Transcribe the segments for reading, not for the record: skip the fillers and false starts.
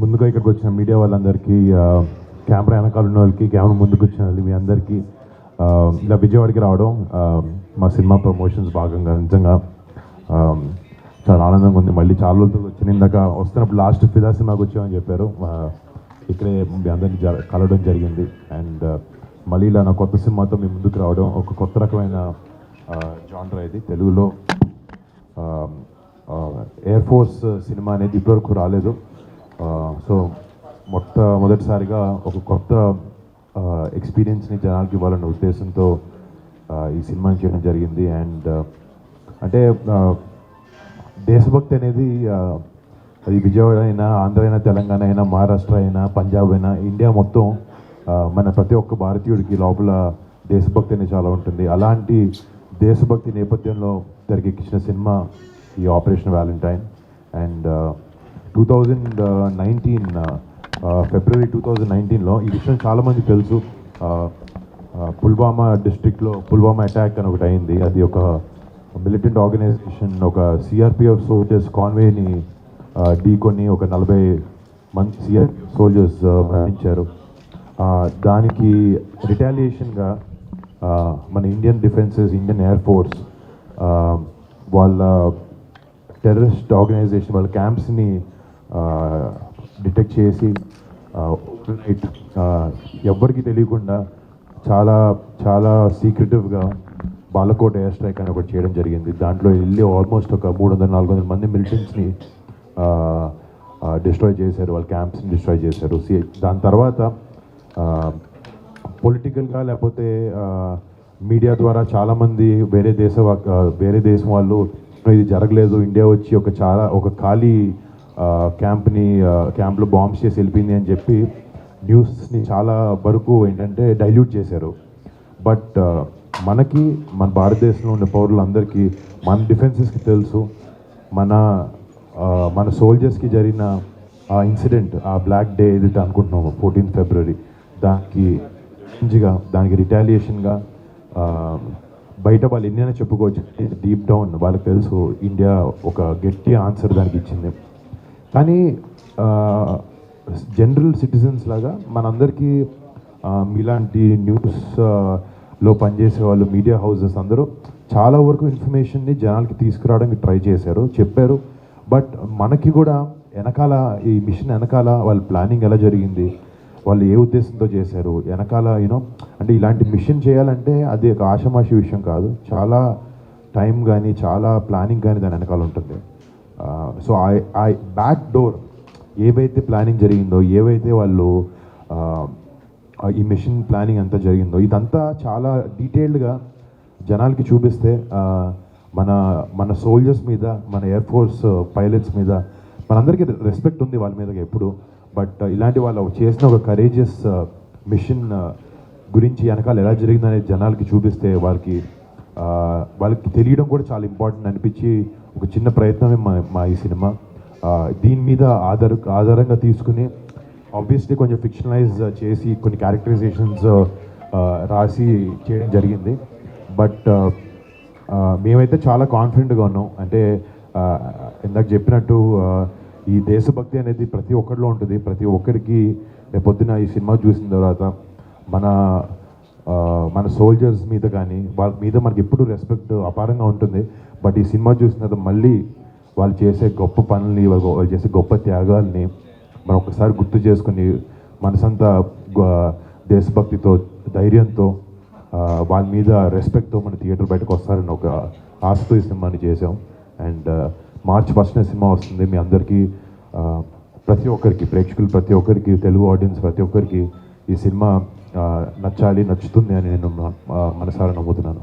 ముందుగా ఇక్కడికి వచ్చిన మీడియా వాళ్ళందరికీ, కెమెరా వెనకాల ఉన్న వాళ్ళకి, కెమెరా ముందుకు వచ్చిన వాళ్ళు, మీ అందరికీ ఇలా విజయవాడకి రావడం మా సినిమా ప్రమోషన్స్ భాగంగా నిజంగా చాలా ఆనందంగా ఉంది. మళ్ళీ చాలా రోజులు వచ్చిన ఇందాక వస్తున్నప్పుడు లాస్ట్ ఫిదా సినిమాకి వచ్చామని చెప్పారు. ఇక్కడే మీ అందరినీ కలవడం జరిగింది. అండ్ మళ్ళీ ఇలా నా కొత్త సినిమాతో మీ ముందుకు రావడం ఒక కొత్త రకమైన జానర్ ఇది. తెలుగులో ఎయిర్ ఫోర్స్ సినిమా అనేది ఇప్పటివరకు రాలేదు. సో మొదటిసారిగా ఒక కొత్త ఎక్స్పీరియన్స్ని జనాలకి ఇవ్వాలన్న ఉద్దేశంతో ఈ సినిమాని చేయడం జరిగింది. అండ్ అంటే దేశభక్తి అనేది అది విజయవాడ అయినా, ఆంధ్ర అయినా, తెలంగాణ అయినా, మహారాష్ట్ర అయినా, పంజాబ్ అయినా, ఇండియా మొత్తం మన ప్రతి ఒక్క భారతీయుడికి లోపల దేశభక్తి అనేది చాలా ఉంటుంది. అలాంటి దేశభక్తి నేపథ్యంలో తెరకెక్కించిన సినిమా ఈ ఆపరేషన్ వ్యాలంటైన్. అండ్ 2019 ఫిబ్రవరి 2019లో ఈ విషయం చాలామంది తెలుసు. పుల్వామా డిస్ట్రిక్ట్లో పుల్వామా అటాక్ అని ఒకటి అయింది. అది ఒక మిలిటెంట్ ఆర్గనైజేషన్, ఒక సిఆర్పిఎఫ్ సోల్జర్స్ కాన్వేని ఢీకొని ఒక 40 మంది సిఆర్పిఎఫ్ సోల్జర్స్ మరణించారు. దానికి రిటాలియేషన్గా మన Indian defences, Indian air force వాళ్ళ టెర్రరిస్ట్ ఆర్గనైజేషన్ వాళ్ళ క్యాంప్స్ని డిటెక్ట్ చేసి ఎవ్వరికి తెలియకుండా చాలా చాలా సీక్రెటివ్గా బాలకోట్ ఎయిర్ స్ట్రైక్ అని ఒకటి చేయడం జరిగింది. దాంట్లో వెళ్ళి ఆల్మోస్ట్ ఒక 300-400 మంది మిలిటెంట్స్ని డిస్ట్రాయ్ చేశారు, వాళ్ళ క్యాంప్స్ని డిస్ట్రాయ్ చేశారు. దాని తర్వాత పొలిటికల్గా లేకపోతే మీడియా ద్వారా చాలామంది వేరే దేశం వాళ్ళు ఇది జరగలేదు, ఇండియా వచ్చి ఒక ఖాళీ క్యాంప్లో బాంబ్స్ చేసి వెళ్ళిపోయింది అని చెప్పి న్యూస్ని చాలా వరకు ఏంటంటే డైల్యూట్ చేశారు. బట్ మన భారతదేశంలో ఉన్న పౌరులందరికీ, మన డిఫెన్సెస్కి తెలుసు, మన సోల్జర్స్కి జరిగిన ఆ ఇన్సిడెంట్, ఆ బ్లాక్ డే ఏదైతే అనుకుంటున్నాము 14 ఫిబ్రవరి, దానికి రిటాలియేషన్గా బయట వాళ్ళు ఎన్నైనా చెప్పుకోవచ్చు, డీప్ డౌన్ వాళ్ళకి తెలుసు ఇండియా ఒక గట్టి ఆన్సర్ దానికి ఇచ్చింది. కానీ జనరల్ సిటిజన్స్ లాగా మనందరికీ ఇలాంటి న్యూస్లో పనిచేసే వాళ్ళు, మీడియా హౌసెస్ అందరూ చాలా వరకు ఇన్ఫర్మేషన్ని జనాలకి తీసుకురావడానికి ట్రై చేశారు, చెప్పారు. బట్ మనకి కూడా వెనకాల ఈ మిషన్ వెనకాల వాళ్ళ ప్లానింగ్ ఎలా జరిగింది, వాళ్ళు ఏ ఉద్దేశంతో చేశారు, వెనకాల అంటే ఇలాంటి మిషన్ చేయాలంటే అది ఒక ఆషామాషి విషయం కాదు. చాలా టైం కానీ, చాలా ప్లానింగ్ కానీ దాని వెనకాల ఉంటుంది. సో ఆ బ్యాక్ డోర్ ఏవైతే ప్లానింగ్ జరిగిందో, ఏవైతే వాళ్ళు ఈ మిషన్ ప్లానింగ్ అంతా జరిగిందో, ఇదంతా చాలా డీటెయిల్డ్గా జనాలకి చూపిస్తే మన సోల్జర్స్ మీద, మన ఎయిర్ ఫోర్స్ పైలట్స్ మీద మనందరికీ రెస్పెక్ట్ ఉంది వాళ్ళ మీద ఎప్పుడు. బట్ ఇలాంటి వాళ్ళు చేసిన ఒక కరేజియస్ మిషన్ గురించి వెనకాల ఎలా జరిగిందనేది జనాలకి చూపిస్తే వాళ్ళకి తెలియడం కూడా చాలా ఇంపార్టెంట్ అనిపించి ఒక చిన్న ప్రయత్నమే మా ఈ సినిమా. దీని మీద ఆధారంగా తీసుకుని ఆబ్వియస్లీ కొంచెం ఫిక్షనలైజ్ చేసి కొన్ని క్యారెక్టరైజేషన్స్ రాసి చేయడం జరిగింది. బట్ మేమైతే చాలా కాన్ఫిడెంట్గా ఉన్నాం. అంటే ఇందాక చెప్పినట్టు ఈ దేశభక్తి అనేది ప్రతి ఒక్కరిలో ఉంటుంది. ప్రతి ఒక్కరికి రేపొద్దున ఈ సినిమా చూసిన తర్వాత మన సోల్జర్స్ మీద కానీ వాళ్ళ మీద మనకి ఎప్పుడు రెస్పెక్ట్ అపారంగా ఉంటుంది. బట్ ఈ సినిమా చూసిన తర్వాత మళ్ళీ వాళ్ళు చేసే గొప్ప పనుల్ని, వాళ్ళు చేసే గొప్ప త్యాగాల్ని మనం ఒకసారి గుర్తు చేసుకుని మనసంతా దేశభక్తితో, ధైర్యంతో, వాళ్ళ మీద రెస్పెక్ట్తో మన థియేటర్ బయటకు వస్తారని ఒక ఆశతో ఈ సినిమాని చేసాం. అండ్ మార్చ్ 1న సినిమా వస్తుంది. మీ అందరికీ, ప్రతి ఒక్కరికి, ప్రేక్షకులు ప్రతి ఒక్కరికి, తెలుగు ఆడియన్స్ ప్రతి ఒక్కరికి ఈ సినిమా నచ్చుతుంది అని నేను మనసారా నమ్ముతున్నాను.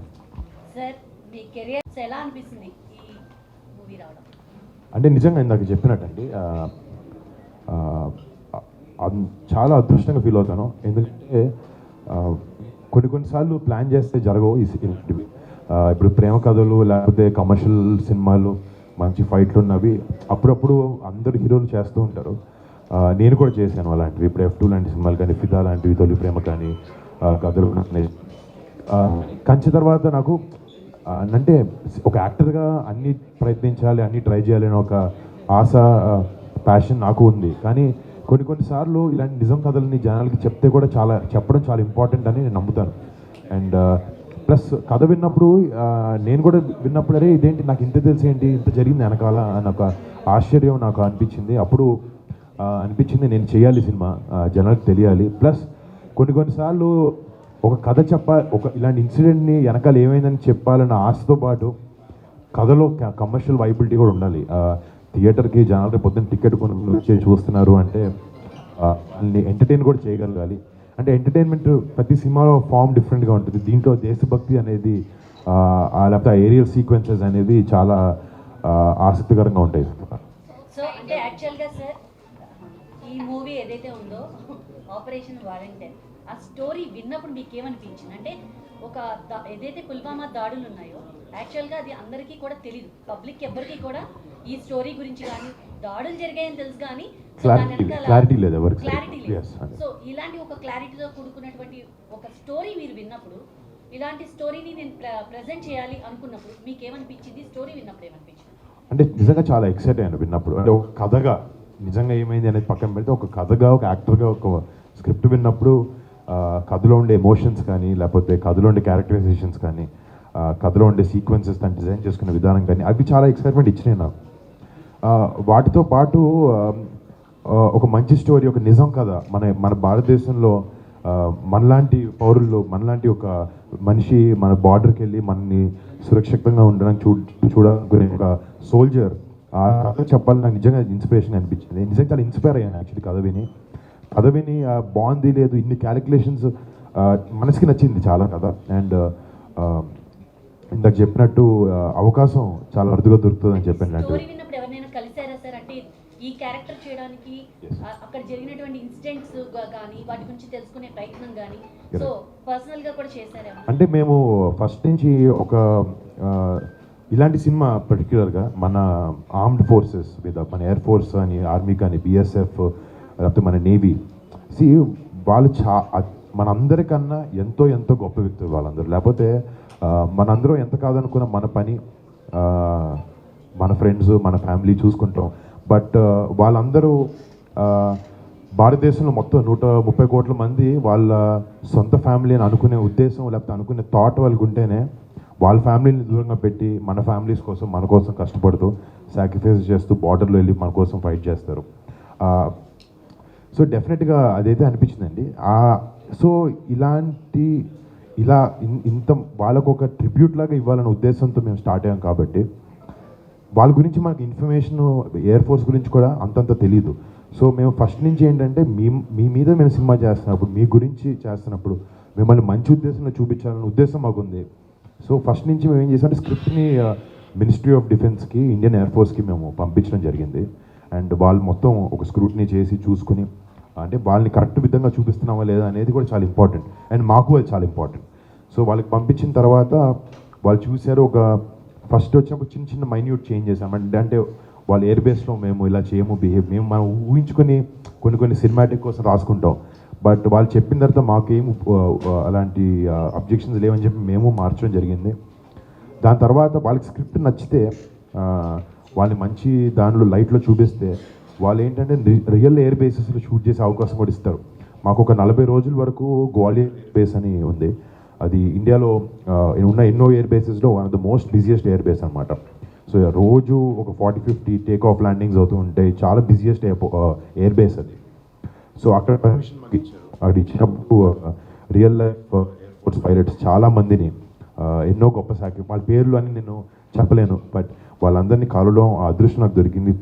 అంటే నిజంగా ఇందాక చెప్పినట్టండి, చాలా అదృష్టంగా ఫీల్ అవుతాను. ఎందుకంటే కొన్నిసార్లు ప్లాన్ చేస్తే జరగవు ఇలాంటివి. ఇప్పుడు ప్రేమ కథలు లేకపోతే కమర్షియల్ సినిమాలు, మంచి ఫైట్లు ఉన్నవి అప్పుడప్పుడు అందరు హీరోలు చేస్తూ ఉంటారు. నేను కూడా చేశాను అలాంటివి. ఇప్పుడు F2 లాంటి సినిమాలు కానీ, ఫిదా లాంటివి, తొలి ప్రేమ కానీ, కథలు. కంచి తర్వాత నాకు అంటే ఒక యాక్టర్గా అన్నీ ప్రయత్నించాలి, అన్నీ ట్రై చేయాలి అని ఒక ఆశ, ప్యాషన్ నాకు ఉంది. కానీ కొన్నిసార్లు ఇలాంటి నిజం కథలని జనాలకి చెప్తే కూడా చెప్పడం చాలా ఇంపార్టెంట్ అని నేను నమ్ముతాను. అండ్ ప్లస్ కథ విన్నప్పుడు నేను కూడా విన్నప్పుడు అరే ఇదేంటి నాకు ఇంత తెలిసి ఏంటి ఇంత జరిగింది వెనకాల అని ఒక ఆశ్చర్యం నాకు అనిపించింది. అప్పుడు అనిపించింది నేను చేయాలి సినిమా, జనాలకు తెలియాలి. ప్లస్ కొన్నిసార్లు ఒక కథ ఇలాంటి ఇన్సిడెంట్ని వెనకాల ఏమైందని చెప్పాలన్న ఆశతో పాటు కథలో కమర్షియల్ వైబిలిటీ కూడా ఉండాలి. థియేటర్కి జనాలకి పొద్దున్న టికెట్ వచ్చి చూస్తున్నారు అంటే వాళ్ళని ఎంటర్టైన్ కూడా చేయగలగాలి. అంటే ఎంటర్టైన్మెంట్ ప్రతి సినిమాలో ఫామ్ డిఫరెంట్గా ఉంటుంది. దీంట్లో దేశభక్తి అనేది లేకపోతే ఏరియల్ సీక్వెన్సెస్ అనేది చాలా ఆసక్తికరంగా ఉంటాయి. సో అంటే యాక్చువల్గా సార్ ఈ మూవీ ఏదైతే ఉందో ఆపరేషన్ వాలంటీర్, ఆ స్టోరీ విన్నప్పుడు మీకు ఏమనిపించింది? అంటే ఒక ఏదైతే పుల్వామా దాడులు ఉన్నాయో యాక్చువల్గా అది అందరికీ కూడా తెలియదు, పబ్లిక్ ఎవ్వరికీ కూడా ఈ స్టోరీ గురించి కానీ దాడులు జరిగాయని తెలుసు కానీ క్లారిటీ లేదు. సో ఇలాంటి ఒక క్లారిటీతో కూడుకున్నటువంటి ఒక స్టోరీ మీరు విన్నప్పుడు, ఇలాంటి స్టోరీని నేను ప్రజెంట్ చేయాలి అనుకున్నప్పుడు మీకు ఏమనిపించింది? స్టోరీ విన్నప్పుడు ఏమనిపించింది? అంటే నిజంగా చాలా ఎక్సైట్ అయ్యాను విన్నప్పుడు. అంటే ఒక కథగా నిజంగా ఏమైంది అనేది పక్కన పెడితే ఒక కథగా ఒక యాక్టర్గా ఒక స్క్రిప్ట్ విన్నప్పుడు కథలో ఉండే ఎమోషన్స్ కానీ లేకపోతే కథలో ఉండే క్యారెక్టరైజేషన్స్ కానీ కథలో ఉండే సీక్వెన్సెస్ దాన్ని డిజైన్ చేసుకునే విధానం కానీ అవి చాలా ఎక్సైట్మెంట్ ఇచ్చినాయి నాకు. వాటితో పాటు ఒక మంచి స్టోరీ, ఒక నిజం కథ మన భారతదేశంలో మనలాంటి పౌరుల్లో మనలాంటి ఒక మనిషి మన బార్డర్కి వెళ్ళి మనని సురక్షితంగా ఉండడానికి చూడాలనుకునే ఒక సోల్జర్ ఆ కథ చెప్పాలని నాకు నిజంగా ఇన్స్పిరేషన్ అనిపించింది. నిజంగా చాలా ఇన్స్పైర్ అయ్యాను యాక్చువల్లీ కథ విని బాగుంది లేదు ఇన్ని క్యాలిక్యులేషన్స్ మనసుకి నచ్చింది చాలా కథ. అండ్ ఇందాక చెప్పినట్టు అవకాశం చాలా అరుదుగా దొరుకుతుందని చెప్పాను. ఈ క్యారెక్టర్ చేయడానికి అక్కడ జరిగినటువంటి ఇన్సిడెంట్స్ కానీ వాటి గురించి తెలుసుకునే ప్రయత్నం కానీ సో పర్సనల్ గా కూడా చేశారా? అంటే మేము ఫస్ట్ నుంచి ఒక ఇలాంటి సినిమా పర్టిక్యులర్గా మన ఆర్మ్డ్ ఫోర్సెస్ మీద మన ఎయిర్ ఫోర్స్ అని ఆర్మీ కానీ బిఎస్ఎఫ్ లేకపోతే మన నేవీ వాళ్ళు మనందరికన్నా ఎంతో గొప్ప వ్యక్తులు వాళ్ళందరూ. లేకపోతే మనందరం ఎంత కాదనుకున్న మన పని మన ఫ్రెండ్స్ మన ఫ్యామిలీ చూసుకుంటాం. బట్ వాళ్ళందరూ భారతదేశంలో మొత్తం 130 కోట్ల మంది వాళ్ళ సొంత ఫ్యామిలీ అని అనుకునే ఉద్దేశం లేకపోతే అనుకునే థాట్ వాళ్ళకు ఉంటేనే వాళ్ళ ఫ్యామిలీని దూరంగా పెట్టి మన ఫ్యామిలీస్ కోసం మన కోసం కష్టపడుతూ సాక్రిఫైస్ చేస్తూ బార్డర్లో వెళ్ళి మన కోసం ఫైట్ చేస్తారు. సో డెఫినెట్గా అదైతే అనిపించిందండి. సో ఇంత వాళ్ళకు ఒక ట్రిబ్యూట్ లాగా ఇవ్వాలనే ఉద్దేశంతో మేము స్టార్ట్ అయ్యాం కాబట్టి వాళ్ళ గురించి మనకి ఇన్ఫర్మేషన్ ఎయిర్ ఫోర్స్ గురించి కూడా అంతంత తెలియదు. సో మేము ఫస్ట్ నుంచి ఏంటంటే మీ మీద మేము సినిమా చేస్తున్నప్పుడు మీ గురించి చేస్తున్నప్పుడు మిమ్మల్ని మంచి ఉద్దేశంలో చూపించాలనే ఉద్దేశం మాకుంది. సో ఫస్ట్ నుంచి మేము ఏం చేసామంటే స్క్రిప్ట్ని మినిస్ట్రీ ఆఫ్ డిఫెన్స్కి ఇండియన్ ఎయిర్ ఫోర్స్కి మేము పంపించడం జరిగింది. అండ్ వాళ్ళు మొత్తం ఒక స్క్రూటినీ చేసి చూసుకుని అంటే వాళ్ళని కరెక్ట్ విధంగా చూపిస్తున్నామా లేదా అనేది కూడా చాలా ఇంపార్టెంట్. అండ్ మాకు అది చాలా ఇంపార్టెంట్. సో వాళ్ళకి పంపించిన తర్వాత వాళ్ళు చూశారు. ఒక ఫస్ట్ వచ్చినప్పుడు చిన్న మైన్యూట్ చేంజ్ చేసాం. అంటే వాళ్ళ ఎయిర్ బేస్లో మేము ఇలా చేయము మనం ఊహించుకొని కొన్ని సినిమాటిక్ కోసం రాసుకుంటాం. బట్ వాళ్ళు చెప్పిన తర్వాత మాకేం అలాంటి అబ్జెక్షన్స్ లేవని చెప్పి మేము మార్చడం జరిగింది. దాని తర్వాత వాళ్ళకి స్క్రిప్ట్ నచ్చితే వాళ్ళని మంచి దానిలో లైట్లో చూపిస్తే వాళ్ళు ఏంటంటే రియల్ ఎయిర్ బేసెస్లో షూట్ చేసే అవకాశం కూడా ఇస్తారు. మాకు ఒక 40 రోజుల వరకు గ్వాలియర్ బేస్ అని ఉంది. అది ఇండియాలో ఉన్న ఎన్నో ఎయిర్ బేసెస్లో one of the most busiest air base అనమాట. సో రోజు ఒక 40-50 టేక్ ఆఫ్ ల్యాండింగ్స్ అవుతూ ఉంటాయి. చాలా బిజియెస్ట్ ఎయిర్ బేస్ అది. సో అక్కడ పర్మిషన్ అక్కడ ఇచ్చినప్పుడు real life air force pilots చాలామందిని ఎన్నో గొప్ప వాళ్ళ పేర్లు అని నేను చెప్పలేను. బట్ వాళ్ళందరినీ కలవడం ఆ అదృష్టం నాకు దొరికింది.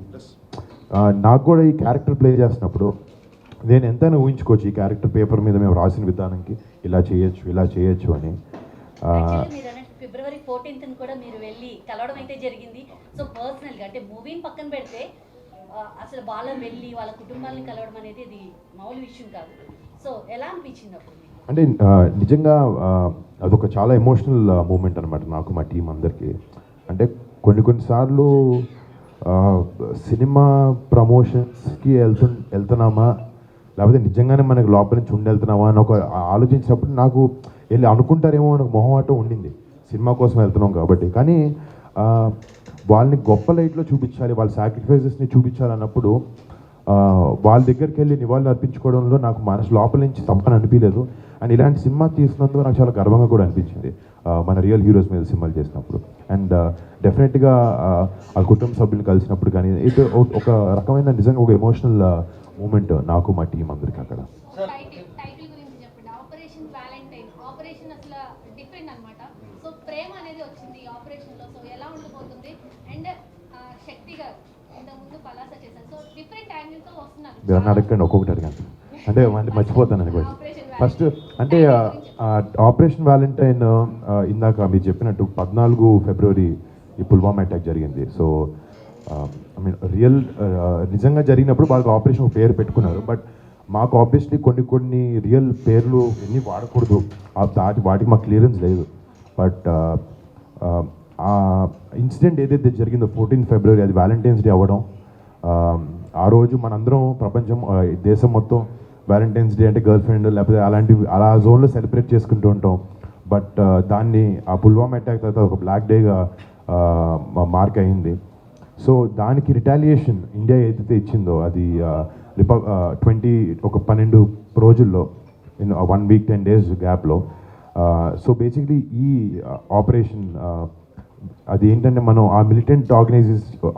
నాకు కూడా ఈ క్యారెక్టర్ ప్లే చేసినప్పుడు నేను ఎంతైనా ఊహించుకోవచ్చు ఈ క్యారెక్టర్ పేపర్ మీద మేము రాసిన విధానానికి ఇలా చేయొచ్చు అని. ఫిబ్రవరి 14th కూడా మీరు వెళ్ళి కలవడం అయితే జరిగింది. సో పర్సనల్గా అంటే మూవీని పక్కన పెడితే అసలు వాళ్ళని వెళ్ళి వాళ్ళ కుటుంబాలను కలవడం అనేది ఇది మామూలు విషయం కాదు. సో ఎలా అనిపించింది అప్పుడు? అంటే నిజంగా అదొక చాలా ఎమోషనల్ మూమెంట్ అనమాట నాకు మా టీం అందరికీ. అంటే కొన్నిసార్లు సినిమా ప్రమోషన్స్కి వెళ్తున్నామా లేకపోతే నిజంగానే మనకి లోపల నుంచి వెళ్తున్నామా అని ఒక ఆలోచించినప్పుడు నాకు వెళ్ళి అనుకుంటారేమో అని మొహమాటం ఉండింది. సినిమా కోసం వెళ్తున్నాం కాబట్టి. కానీ వాళ్ళని గొప్ప లైట్లో చూపించాలి, వాళ్ళ సాక్రిఫైసెస్ని చూపించాలన్నప్పుడు వాళ్ళ దగ్గరికి వెళ్ళి నివాళులు అర్పించుకోవడంలో నాకు మనసు లోపల నుంచి తప్పని అనిపించలేదు. అండ్ ఇలాంటి సినిమా తీసినందుకు నాకు చాలా గర్వంగా కూడా అనిపించింది మన రియల్ హీరోస్ మీద సినిమాలు చేసినప్పుడు. అండ్ డెఫినెట్గా ఆ కుటుంబ సభ్యులు కలిసినప్పుడు కానీ ఇది ఒక రకమైన నిజంగా ఒక ఎమోషనల్ మూమెంట్ నాకు మా టీం అందరికీ అక్కడ. టైటిల్ గురించి చెప్పండి. Operation Valentine. ఆపరేషన్ అసలు డిఫరెంట్ అన్నమాట. సో ప్రేమ అనేది వచ్చింది ఈ ఆపరేషన్లో. సో ఎలా ఉండబోతుంది? అండ్ శక్తి గారు ఇంతకుముందు పలాస చేశారు. సో డిఫరెంట్ యాంగిల్తో వస్తున్నారు. మీరు అన్న అడగండి, ఒక్కొక్కటి అడగండి అంటే మళ్ళీ మర్చిపోతాను అని. ఫస్ట్ అంటే ఆపరేషన్ వ్యాలంటైన్ ఇందాక మీరు చెప్పినట్టు 14 ఫిబ్రవరి ఈ పుల్వామా అటాక్ జరిగింది. సో ఐ మీన్ రియల్ నిజంగా జరిగినప్పుడు వాళ్ళకి ఆపరేషన్ పేరు పెట్టుకున్నారు. బట్ మాకు ఆబ్వియస్లీ కొన్ని రియల్ పేర్లు ఎన్ని వాడకూడదు, వాటికి మాకు క్లియరెన్స్ లేదు. బట్ ఆ ఇన్సిడెంట్ ఏదైతే జరిగిందో 14 ఫిబ్రవరి అది వ్యాలంటైన్స్ డే అవ్వడం, ఆ రోజు మనందరం ప్రపంచం దేశం మొత్తం వ్యాలంటైన్స్ డే అంటే గర్ల్ ఫ్రెండ్ లేకపోతే అలా జోన్లో సెలబ్రేట్ చేసుకుంటూ ఉంటాం. బట్ దాన్ని ఆ పుల్వామా అటాక్ తర్వాత ఒక బ్లాక్ డేగా మార్క్ అయింది. సో దానికి రిటాలియేషన్ ఇండియా ఏదైతే ఇచ్చిందో అది 12 రోజుల్లో 1 వీక్ 10 డేస్ గ్యాప్లో. సో బేసిక్లీ ఈ ఆపరేషన్ అది ఏంటంటే మనం ఆ మిలిటెంట్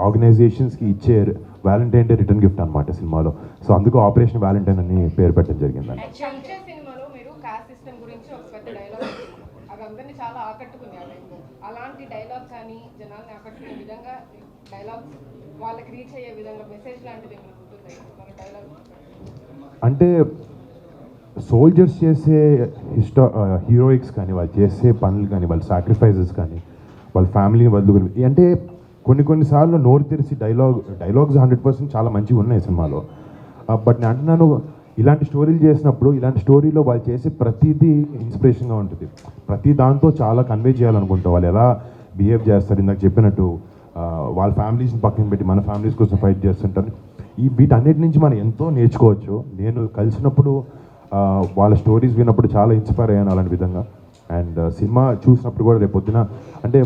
ఆర్గనైజేషన్స్కి ఇచ్చే వ్యాలంటైన్ డే రిటర్న్ గిఫ్ట్ అనమాట సినిమాలో. సో అందుకు ఆపరేషన్ వ్యాలంటైన్ అని పేరు పెట్టడం జరిగిందండి. కంచె సినిమాలో మీరు కాస్ట్ సిస్టమ్ గురించి ఒక పెద్ద డైలాగ్ అవి అందరినీ చాలా ఆకట్టుకునే అలాంటి డైలాగ్ కానీ జనాల్ని ఆకట్టుకునే విధంగా డైలాగ్స్ వాళ్ళకి రీచ్ అయ్యే విధంగా మెసేజ్ లాంటిది ఏమైనా ఉంటుంది మన డైలాగ్? అంటే సోల్జర్స్ చేసే హీరోయిక్స్ కానీ వాళ్ళు చేసే పనులు కానీ వాళ్ళ సాక్రిఫైజెస్ కానీ వాళ్ళ ఫ్యామిలీని వదులుకుని అంటే కొన్నిసార్లు నోరు తెరిచి డైలాగ్స్ 100% చాలా మంచిగా ఉన్నాయి సినిమాలో. బట్ నేను అంటున్నాను ఇలాంటి స్టోరీలు చేసినప్పుడు ఇలాంటి స్టోరీలో వాళ్ళు చేసే ప్రతిదీ ఇన్స్పిరేషన్గా ఉంటుంది. ప్రతి దాంతో చాలా కన్వే చేయాలనుకుంటాం. వాళ్ళు ఎలా బిహేవ్ చేస్తారు, ఇందాక చెప్పినట్టు వాళ్ళ ఫ్యామిలీస్ని పక్కన పెట్టి మన ఫ్యామిలీస్ కోసం ఫైట్ చేస్తుంటారు. వీటన్నిటి నుంచి మనం ఎంతో నేర్చుకోవచ్చు. నేను కలిసినప్పుడు వాళ్ళ స్టోరీస్ విన్నప్పుడు చాలా ఇన్స్పైర్ అయ్యాను అలాంటి విధంగా. అండ్ సినిమా చూసినప్పుడు కూడా రేపు పొద్దున అంటే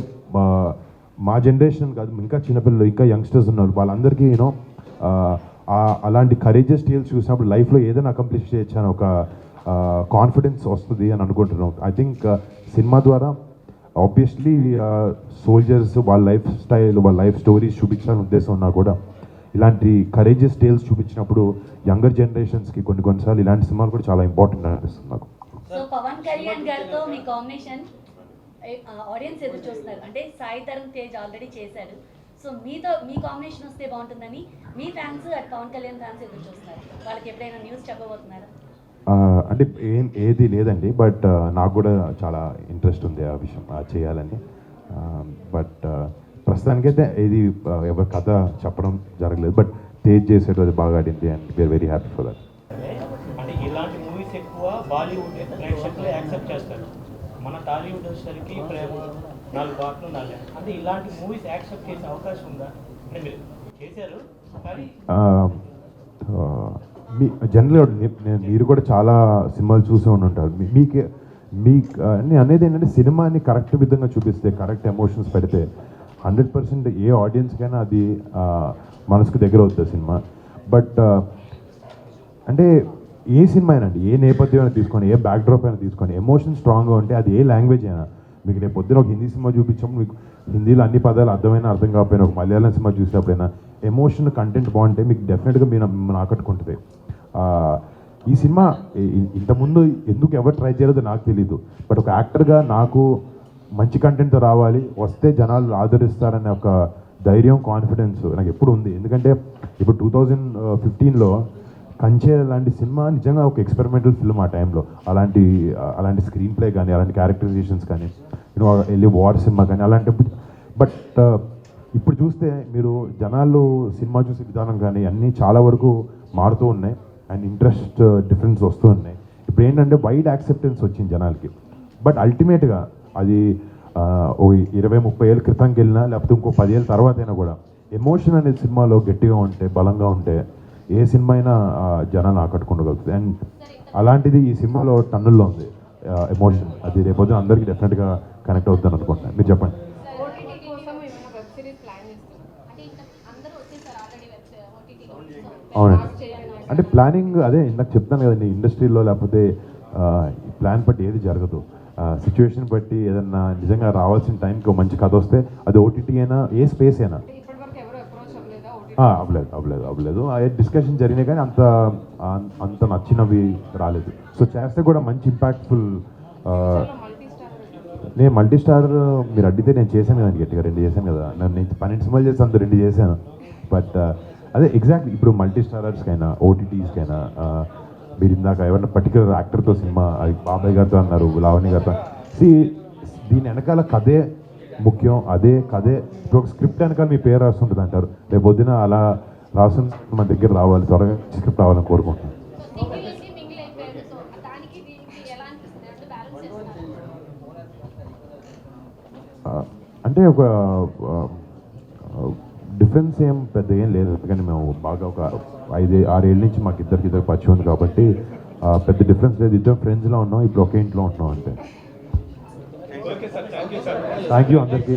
మా జనరేషన్ కాదు, ఇంకా చిన్నపిల్లలు ఇంకా యంగ్స్టర్స్ ఉన్నారు, వాళ్ళందరికీ యూనో అలాంటి కరేజెస్ టేల్స్ చూసినప్పుడు లైఫ్లో ఏదైనా అకంప్లిష్ చేయొచ్చు అని ఒక కాన్ఫిడెన్స్ వస్తుంది అని అనుకుంటున్నాం. ఐ థింక్ సినిమా ద్వారా ఆబ్వియస్లీ సోల్జర్స్ వాళ్ళ లైఫ్ స్టైల్ వాళ్ళ లైఫ్ స్టోరీస్ చూపించాలని ఉద్దేశం ఉన్నా కూడా ఇలాంటి కరేజెస్ టేల్స్ చూపించినప్పుడు యంగర్ జనరేషన్స్కి కొన్నిసార్లు ఇలాంటి సినిమాలు కూడా చాలా ఇంపార్టెంట్ అనిపిస్తుంది నాకు. సో పవన్ కళ్యాణ్ గారితో మీ కాంబినేషన్ ఆడియన్స్ ఎదురు చూస్తున్నారు. అంటే సాయి తరుణ్ తేజ్ ఆల్రెడీ చేశారు. సో మీ కాంబినేషన్ వస్తే బాగుంటుందని మీ ఫ్యాన్స్ అటు పవన్ కళ్యాణ్ ఫ్యాన్స్ ఎదురు చూస్తున్నారు. వాళ్ళకి ఎప్పుడైనా న్యూస్ చెప్పబోతున్నారా? అంటే ఏది లేదండి. బట్ నాకు కూడా చాలా ఇంట్రెస్ట్ ఉంది ఆ విషయం చేయాలని. బట్ ప్రస్తుతానికైతే ఏది ఎవరి కథ చెప్పడం జరగలేదు. బట్ తేజ్ చేసేటో అది బాగా ఆడింది and we are very happy for that. అంటే ఇలాంటి మూవీస్ ఎక్కువ బాలీవుడ్ ప్రేక్షకులు యాక్సెప్ట్ చేస్తారు. మన టాలీవుడ్ వచ్చేసరికి ప్రేమ 4 పాటలు 4 అంటే ఇలాంటి మూవీస్ యాక్సెప్ట్ చేసే అవకాశం ఉందా? అంటే మీరు చేశారు కానీ జనరల్గా మీరు కూడా చాలా సినిమాలు చూసే ఉంటారు. మీకు నేను అనేది ఏంటంటే సినిమాని కరెక్ట్ విధంగా చూపిస్తే కరెక్ట్ ఎమోషన్స్ పెడితే 100% ఏ ఆడియన్స్కైనా అది మనసుకు దగ్గర అవుతుంది సినిమా. బట్ అంటే ఏ సినిమా అయినా అండి, ఏ నేపథ్యం అయినా తీసుకొని, ఏ బ్యాక్డ్రాప్ అయినా తీసుకొని, ఎమోషన్ స్ట్రాంగ్గా ఉంటే అది ఏ లాంగ్వేజ్ అయినా, మీకు రేపు పొద్దున ఒక హిందీ సినిమా చూపించినప్పుడు మీకు హిందీలో అన్ని పదాలు అర్థమైనా అర్థం కాకపోయినా ఒక మలయాళం సినిమా చూసినప్పుడైనా ఎమోషన్ కంటెంట్ బాగుంటే మీకు డెఫినెట్గా మిమ్మల్ని ఆకట్టుకుంటుంది. ఈ సినిమా ఇంతకుముందు ఎందుకు ఎవరు ట్రై చేయలేదో నాకు తెలీదు. బట్ ఒక యాక్టర్గా నాకు మంచి కంటెంట్తో రావాలి, వస్తే జనాలు ఆదరిస్తారనే ఒక ధైర్యం కాన్ఫిడెన్స్ నాకు ఎప్పుడు ఉంది. ఎందుకంటే ఇప్పుడు 2015లో కంచె లాంటి సినిమా నిజంగా ఒక ఎక్స్పెరిమెంటల్ ఫిల్మ్ ఆ టైంలో. అలాంటి స్క్రీన్ ప్లే కానీ అలాంటి క్యారెక్టరైజేషన్స్ కానీ వెళ్ళి వార్ సినిమా కానీ అలాంటి. బట్ ఇప్పుడు చూస్తే మీరు జనాలు సినిమా చూసే విధానం కానీ అన్నీ చాలా వరకు మారుతూ ఉన్నాయి అండ్ ఇంట్రెస్ట్ డిఫరెన్స్ వస్తూ ఉన్నాయి. ఇప్పుడు ఏంటంటే వైడ్ యాక్సెప్టెన్స్ వచ్చింది జనాలకి. బట్ అల్టిమేట్గా అది 20-30 ఏళ్ళ క్రితంకి వెళ్ళినా లేకపోతే ఇంకో 10 ఏళ్ళ తర్వాత అయినా కూడా ఎమోషన్ అనేది సినిమాలో గట్టిగా ఉంటే బలంగా ఉంటే ఏ సినిమా అయినా జనాన్ని ఆకట్టుకోగలుగుతుంది. అండ్ అలాంటిది ఈ సినిమాలో టన్నుల్లో ఉంది ఎమోషన్. అది రేపొద్దున అందరికీ డెఫినెట్గా కనెక్ట్ అవుతుందని అనుకుంటున్నాను. మీరు చెప్పండి. అంటే అందరూ వచ్చేసారు ఆల్రెడీ ఓటీటీలో. అవునండి. నాకు చేయాలి అంటే ప్లానింగ్ అదే ఇందాక చెప్తాను కదండి, ఇండస్ట్రీలో లేకపోతే ప్లాన్ బట్టి ఏది జరగదు. సిచ్యువేషన్ బట్టి ఏదన్నా నిజంగా రావాల్సిన టైంకి మంచి కథ వస్తే అది ఓటీటీ అయినా ఏ స్పేస్ అయినా. అంటే ఇప్పటివరకు ఎవరు అప్రోచ్ అవ్వలేదా అవ్వలేదు ఆ డిస్కషన్ జరిగినాయి కానీ అంత నచ్చినవి రాలేదు. సో చేస్తే కూడా మంచి ఇంపాక్ట్ఫుల్. మల్టీ స్టార్ నేను మల్టీ స్టార్ మీరు అడిగితే నేను చేశాను కదండి, గట్టిగా 2 చేశాను కదా. నేను 12 సినిమాలు చేసి అంత 2 చేశాను. బట్ అదే ఎగ్జాక్ట్లీ ఇప్పుడు మల్టీ స్టారర్స్కైనా ఓటీటీస్కైనా మీరు ఇందాక ఎవరైనా పర్టికులర్ యాక్టర్తో సినిమా, అది బాబాయ్ గారితో అన్నారు, లావణ్య గారితో. దీని వెనకాల కథే ముఖ్యం. అదే కథే ఇప్పుడు ఒక స్క్రిప్ట్ వెనకాల మీ పేరు రాస్తుంటుంది అంటారు. రేపు పొద్దున అలా రాసుకుని మన దగ్గర రావాలి, త్వరగా స్క్రిప్ట్ రావాలని కోరుకుంటున్నాను. సో సింగిల్ నుంచి మింగిల్ అయిపోయారు. సో దానికి దీనికి ఎలా అనిపిస్తుంది అంటే బ్యాలెన్స్ చేస్తున్నారు. అంటే ఒక డిఫరెన్స్ ఏం పెద్ద ఏం లేదు, ఎందుకంటే మేము బాగా ఒక 5-6 ఏళ్ళ నుంచి మాకు ఇద్దరు పరిచయం ఉంది కాబట్టి పెద్ద డిఫరెన్స్ లేదు. ఇద్దరు ఫ్రెండ్స్లో ఉన్నాం, ఇప్పుడు ఒకే ఇంట్లో ఉంటున్నాం అంటే. Okay sir, thank you sir. Thank you అందరికీ.